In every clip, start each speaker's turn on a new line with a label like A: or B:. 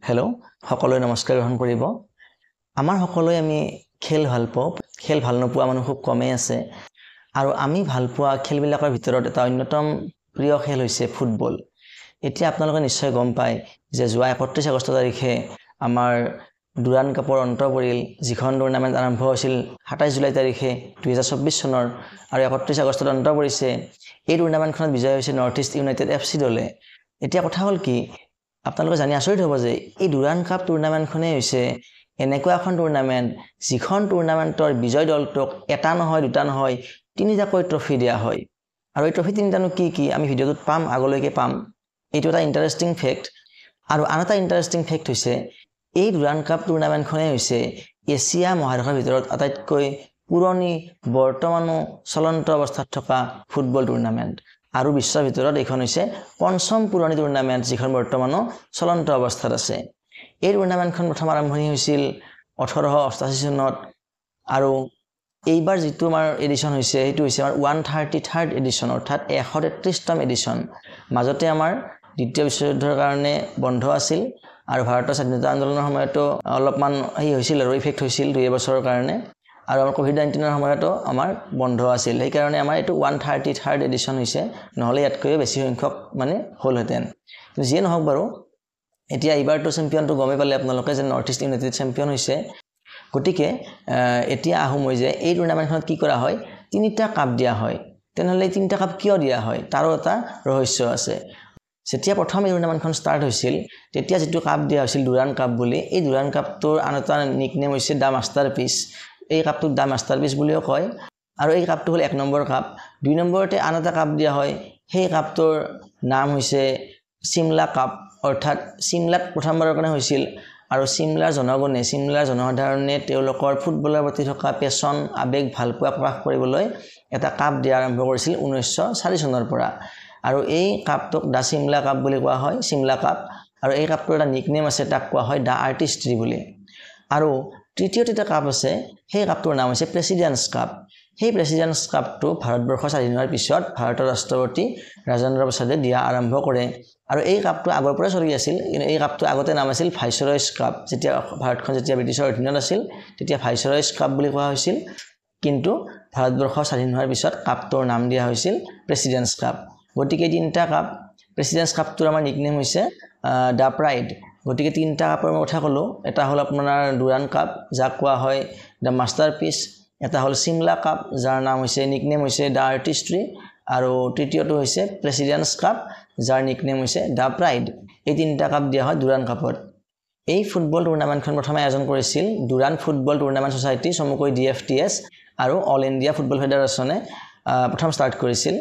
A: Hello' সকলোৱে নমস্কাৰ গ্ৰহণ কৰিব আমাৰ সকলোৱে আমি খেল ভাল পাওঁ খেল ভাল নোপোৱা মানুহ খুব কমেই আছে আৰু আমি ভাল পোৱা খেলবিলাকৰ ভিতৰত এটা অন্যতম প্ৰিয় খেল হৈছে ফুটবল এতিয়া আপোনালোকে নিশ্চয় গম পায় যে যোৱা 31 আগষ্ট তাৰিখে আমাৰ ডুৰান কাপৰ অন্ত পৰিল যিখন টুৰ্নামেণ্ট আৰম্ভ হৈছিল 27 জুলাই তাৰিখে 2024 চনৰ আৰু 31 আগষ্টত অন্ত পৰিছে এই টুৰ্নামেণ্টখনত বিজয় হৈছে নৰ্থ ইষ্ট ইউনাইটেড এফচি দলে এতিয়া কথা হ'ল কি আপোনালোকে জানি আচৰিত হ'ব যে এই ডুৰান কাপ টুৰ্নামেণ্টখনে হৈছে এনেকুৱা এখন টুৰ্নামেণ্ট যিখন টুৰ্নামেণ্টৰ বিজয় দলটোক এটা নহয় দুটা নহয় তিনিটাকৈ ট্ৰফি দিয়া হয় আৰু এই ট্ৰফি তিনিটানো কি আমি ভিডিঅ'টোত পাম আগলৈকে পাম এইটো এটা ইণ্টাৰেষ্টিং ফেক্ট আৰু আন এটা ইণ্টাৰেষ্টিং ফেক্ট হৈছে এই ডুৰান কাপ টুৰ্নামেণ্টখনে হৈছে এছিয়া মহাদেশৰ ভিতৰত আটাইতকৈ পুৰণি বৰ্তমানো চলন্ত অৱস্থাত থকা ফুটবল টুৰ্নামেণ্ট আৰু বিশ্বৰ ভিতৰত এইখন হৈছে পঞ্চম পুৰণি টুৰ্নামেণ্ট যিখন বৰ্তমানো চলন্ত অৱস্থাত আছে এই টুৰ্নামেণ্টখন প্ৰথম আৰম্ভণি হৈছিল 1888 চনত আৰু এইবাৰ যিটো আমাৰ এডিশ্যন হৈছে সেইটো হৈছে আমাৰ 133rd এডিশ্যন অৰ্থাৎ 133তম এডিশ্যন মাজতে আমাৰ দ্বিতীয় বিশ্বযুদ্ধৰ কাৰণে বন্ধ আছিল আৰু ভাৰতৰ স্বাধীনতা আন্দোলনৰ সময়তো অলপমান হৈছিল আৰু ইফেক্ট হৈছিল 2 বছৰৰ কাৰণে আৰু আমাৰ কোভিড-19ৰ সময়তো আমাৰ বন্ধ আছিল সেই কাৰণে আমাৰ এটো 133rd এডিশ্যন হৈছে নহলে ইয়াতকৈ বেছি সংখ্যক মানে হলহেতেন কিন্তু যিয়ে নহওক বাৰু এতিয়া এইবাৰটো চেম্পিয়নটো গমে পালে আপোনালোকে যে নৰ্থ ইষ্ট ইউনাইটেড চেম্পিয়ন হৈছে গতিকে এতিয়া আহোম হৈ যে এই টুৰ্নামেণ্টখনত কি কৰা হয় তিনিটা কাপ দিয়া হয় তেনেহলে তিনিটা কাপ কিয় দিয়া হয় তাৰো এটা ৰহস্য আছে যেতিয়া প্ৰথম এই টুৰ্নামেণ্টখন ষ্টাৰ্ট হৈছিল তেতিয়া যেটো কাপ দিয়া হৈছিল ডুৰান কাপ বুলি এই ডুৰান কাপটোৰ আন এটা নিকনেম হৈছে দা মাষ্টাৰপিস এই কাপটোক দা মাষ্টাৰপিস বুলিও কয় আৰু এই কাপটো হ'ল 1 নম্বৰ কাপ 2 নম্বৰতে আন এটা কাপ দিয়া হয় সেই কাপটোৰ নাম হৈছে সিমলা কাপ অৰ্থাৎ সিমলাত প্ৰথমবাৰৰ কাৰণে হৈছিল আৰু সিমলাৰ জনগণে সিমলাৰ জনসাধাৰণে তেওঁলোকৰ ফুটবলৰ প্ৰতি থকা পেছন আবেগ ভালপোৱা প্ৰকাশ কৰিবলৈ এটা কাপ দিয়া আৰম্ভ কৰিছিল 1904 চনৰ পৰা আৰু এই কাপটোক দা সিমলা কাপ বুলি কোৱা হয় সিমলা কাপ আৰু এই কাপটোৰ এটা নিকনেম আছে তাক কোৱা হয় দা আৰ্টিষ্ট্ৰি বুলি আৰু তৃতীয়টো এটা কাপ আছে সেই কাপটোৰ নাম হৈছে প্ৰেসিডেন্টছ কাপ সেই প্ৰেসিডেন্টছ কাপটো ভাৰতবৰ্ষ স্বাধীন হোৱাৰ পিছত ভাৰতৰ ৰাষ্ট্ৰপতি ৰাজেন্দ্ৰ প্ৰসাদে দিয়া আৰম্ভ কৰে আৰু এই কাপটো আগৰ পৰা চলি আছিল কিন্তু এই কাপটো আগতে নাম আছিল ভাইসৰয়ছ কাপ যেতিয়া ভাৰতখন যেতিয়া ব্ৰিটিছৰ অধীনত আছিল তেতিয়া ভাইসৰয়ছ কাপ বুলি কোৱা হৈছিল কিন্তু ভাৰতবৰ্ষ স্বাধীন হোৱাৰ পিছত কাপটোৰ নাম দিয়া হৈছিল প্ৰেসিডেন্টছ কাপ গতিকে তিনিটা কাপ প্ৰেসিডেন্টছ কাপটোৰ আমাৰ নিকনেম হৈছে দা প্ৰাইড গতিকে তিনিটা কাপৰ কথা কলো এটা হ'ল আপোনাৰ ডুৰান কাপ যাক কোৱা হয় দা মাষ্টাৰপিস এটা হ'ল সিমলা কাপ যাৰ নাম হৈছে নিকনেম হৈছে দা আৰ্টিষ্ট্ৰি আৰু তৃতীয়টো হৈছে প্ৰেসিডেন্টছ কাপ যাৰ নিকনেম হৈছে দা প্ৰাইড এই তিনিটা কাপ দিয়া হয় ডুৰান কাপত এই ফুটবল টুৰ্নামেণ্টখন প্ৰথমে আয়োজন কৰিছিল ডুৰান ফুটবল টুৰ্নামেণ্ট সোসাইটি চমুকৈ ডিএফটিএছ আৰু অল ইণ্ডিয়া ফুটবল ফেডাৰেশ্যনে প্ৰথম ষ্টাৰ্ট কৰিছিল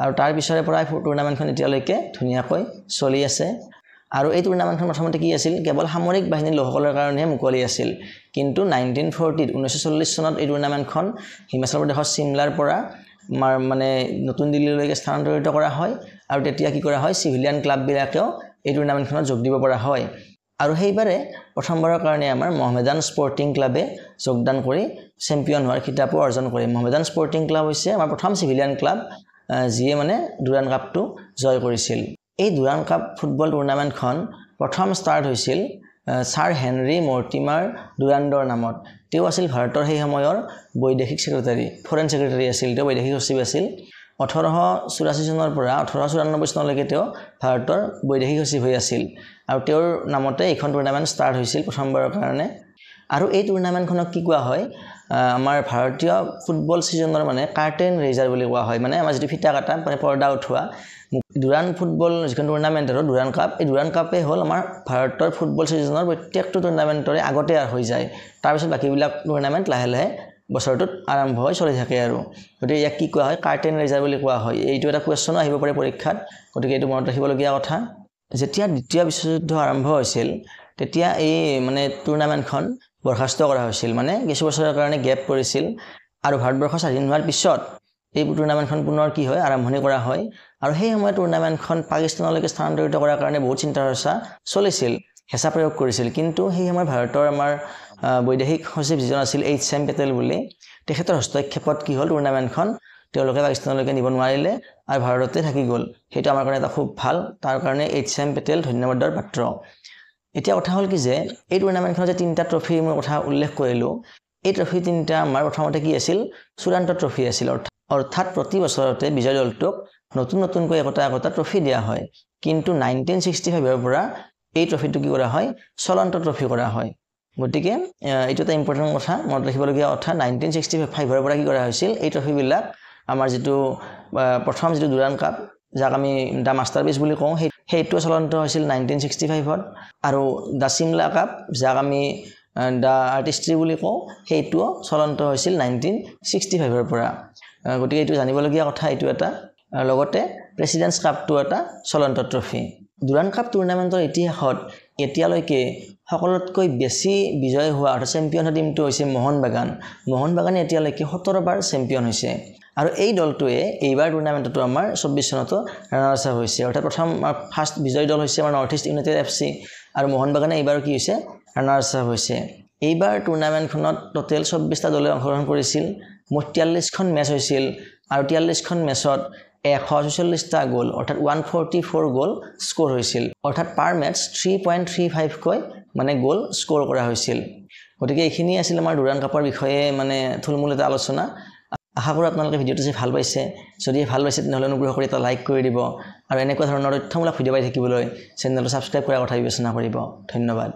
A: আৰু তাৰ পিছৰে পৰা টুৰ্নামেণ্টখন এতিয়ালৈকে ধুনীয়াকৈ চলি আছে আৰু এই টুৰ্নামেণ্টখন প্ৰথমতে কি আছিল কেৱল সামৰিক বাহিনীৰ লোকসকলৰ কাৰণে মুকলি আছিল কিন্তু 1940 চনত এই টুৰ্নামেণ্টখন হিমাচল প্ৰদেশৰ সিমলাৰ পৰা মানে নতুন দিল্লীলৈকে স্থানান্তৰিত কৰা হয় আৰু তেতিয়া কি কৰা হয় সিভিলিয়ান ক্লাববিলাকেও এই টুৰ্নামেণ্টখনত যোগ দিব পৰা হয় আৰু সেইবাৰে প্ৰথমবাৰৰ কাৰণে আমাৰ মহমেদান স্পৰ্টিং ক্লাবে যোগদান কৰি চেম্পিয়ন হোৱাৰ খিতাপো অৰ্জন কৰে মহমেদান স্পৰ্টিং ক্লাব হৈছে আমাৰ প্ৰথম সিভিলিয়ান ক্লাব যিয়ে মানে ডুৰান কাপটো জয় কৰিছিল এই ডুৰান কাপ ফুটবল টুৰ্নামেণ্টখন প্ৰথম ষ্টাৰ্ট হৈছিল ছাৰ হেনৰি মৰ্টিমাৰ ডুৰাণ্ডৰ নামত তেওঁ আছিল ভাৰতৰ সেই সময়ৰ বৈদেশিক সেক্ৰেটাৰী ফৰেন সেক্ৰেটাৰী আছিল তেওঁ বৈদেশিক সচিব আছিল 1884 চনৰ পৰা 1894 চনলৈকে তেওঁ ভাৰতৰ বৈদেশিক সচিব হৈ আছিল আৰু তেওঁৰ নামতে এইখন টুৰ্নামেণ্ট ষ্টাৰ্ট হৈছিল প্ৰথমবাৰৰ কাৰণে আৰু এই টুৰ্নামেণ্টখনক কি কোৱা হয় আমাৰ ভাৰতীয় ফুটবল সিজনৰ মানে কাৰ্টেন ৰেইজাৰ বুলি কোৱা হয় মানে আমাৰ যেটো ফিটা কাটা মানে পৰ্দা উঠোৱা ডুৰান ফুটবল যিখন টুৰ্নামেণ্ট আৰু ডুৰান কাপ এই ডুৰান কাপে হ'ল আমাৰ ভাৰতৰ ফুটবল সিজনৰ প্ৰত্যেকটো টুৰ্নামেণ্টৰে আগতে হৈ যায় তাৰ পিছত বাকিবিলাক টুৰ্নামেণ্ট লাহে লাহে বছৰটোত আৰম্ভ হৈ চলি থাকে আৰু গতিকে ইয়াক কি কোৱা হয় কাৰ্টেন ৰেইজাৰ বুলি কোৱা হয় এইটো এটা কোৱেশ্চনো আহিব পাৰে পৰীক্ষাত গতিকে এইটো মনত ৰাখিবলগীয়া কথা যেতিয়া দ্বিতীয় বিশ্বযুদ্ধ আৰম্ভ হৈছিল তেতিয়া এই মানে টুৰ্নামেণ্টখন বৰখাস্ত কৰা হৈছিল মানে কিছু বছৰৰ কাৰণে গেপ পৰিছিল আৰু ভাৰতবৰ্ষ স্বাধীন হোৱাৰ পিছত এই টুৰ্নামেণ্টখন পুনৰ কি হয় আৰম্ভণি কৰা হয় আৰু সেই সময়ত টুৰ্নামেণ্টখন পাকিস্তানলৈকে স্থানান্তৰিত কৰাৰ কাৰণে বহুত চিন্তা চৰ্চা চলিছিল হেঁচা প্ৰয়োগ কৰিছিল কিন্তু সেই সময়ত ভাৰতৰ আমাৰ বৈদেশিক সচিব যিজন আছিল এইচ.এম. পেটেল বুলি তেখেতৰ হস্তক্ষেপত কি হ'ল টুৰ্নামেণ্টখন তেওঁলোকে পাকিস্তানলৈকে নিব নোৱাৰিলে আৰু ভাৰততে থাকি গ'ল সেইটো আমাৰ কাৰণে এটা খুব ভাল তাৰ কাৰণে এইচ.এম. পেটেল ধন্যবাদৰ পাত্ৰ এতিয়া কথা হ'ল কি যে এই টুৰ্ণামেণ্টখনত যে 3টা ট্ৰফি মই কথা উল্লেখ কৰিলোঁ এই ট্ৰফি 3টা আমাৰ প্ৰথমতে কি আছিল চূড়ান্ত ট্ৰফি আছিল অৰ্থাৎ প্ৰতি বছৰতে বিজয় দলটোক নতুনকৈ একোটা ট্ৰফি দিয়া হয় কিন্তু 1965 ৰ পৰা এই ট্ৰফিটো কি কৰা হয় চলন্ত ট্ৰফি কৰা হয় গতিকে এইটো এটা ইম্পৰ্টেন্ট কথা মনত ৰাখিবলগীয়া কথা 1965 ৰ পৰা কি কৰা হৈছিল এই ট্ৰফিবিলাক আমাৰ যেটো প্ৰথম যেটো ডুৰান্ড কাপ যাক আমি দা মাষ্টাৰপিচ বুলি কওঁ সেইটো চলন্ত হৈছিল 1965 ত আৰু দা সিমলা কাপ যাক আমি দা আৰ্টিষ্ট্ৰি বুলি কওঁ সেইটো চলন্ত হৈছিল 1965 ৰ পৰা গতিকে এইটো জানিবলগীয়া কথা এইটো এটা লগতে প্ৰেসিডেন্টছ কাপটো এটা চলন্ত ট্ৰফি ডুৰান্ড কাপ টুৰ্নামেণ্টৰ ইতিহাসত এতিয়ালৈকে সকলোতকৈ বেছি বিজয় হোৱা আৰু চেম্পিয়ন টিমটো হৈছে মোহন বাগানে এতিয়ালৈকে 17 বাৰ চেম্পিয়ন হৈছে আৰু এই দলটোৱে এইবাৰ টুৰ্নামেণ্টটো আমাৰ 24 চনতো ৰানাৰ্ছ আপ হৈছে অৰ্থাৎ প্ৰথম ফাৰ্ষ্ট বিজয় দল হৈছে আমাৰ নৰ্থ ইষ্ট ইউনাইটেড এফসি আৰু মোহন বাগানে এইবাৰ কি হৈছে ৰানাৰ্ছ আপ হৈছে এইবাৰ টুৰ্নামেণ্টখনত টোটেল 24টা দলে অংশগ্ৰহণ কৰিছিল 43খন মেচ হৈছিল আৰু 43খন মেচত 146টা গোল অৰ্থাৎ 144 গোল স্কোৰ হৈছিল অৰ্থাৎ পাৰ মেচ 3.35 কৈ মানে গোল স্কোৰ কৰা হৈছিল গতিকে এইখিনি আছিল আমাৰ ডুৰান্ড কাপৰ বিষয়ে মানে থুলমূল এটা আলোচনা আশা কৰো আপোনালোকে ভিডিওটো চাই ভাল পাইছে যদি ভাল পাইছে তেনহলে অনুগ্ৰহ কৰি এটা লাইক কৰি দিব আৰু এনেকুৱা ধৰণৰ তথ্যমূলক ভিডিও পাই থাকিবলৈ চেনেলটো সাবস্ক্ৰাইব কৰাৰ কথা বিবেচনা কৰিব ধন্যবাদ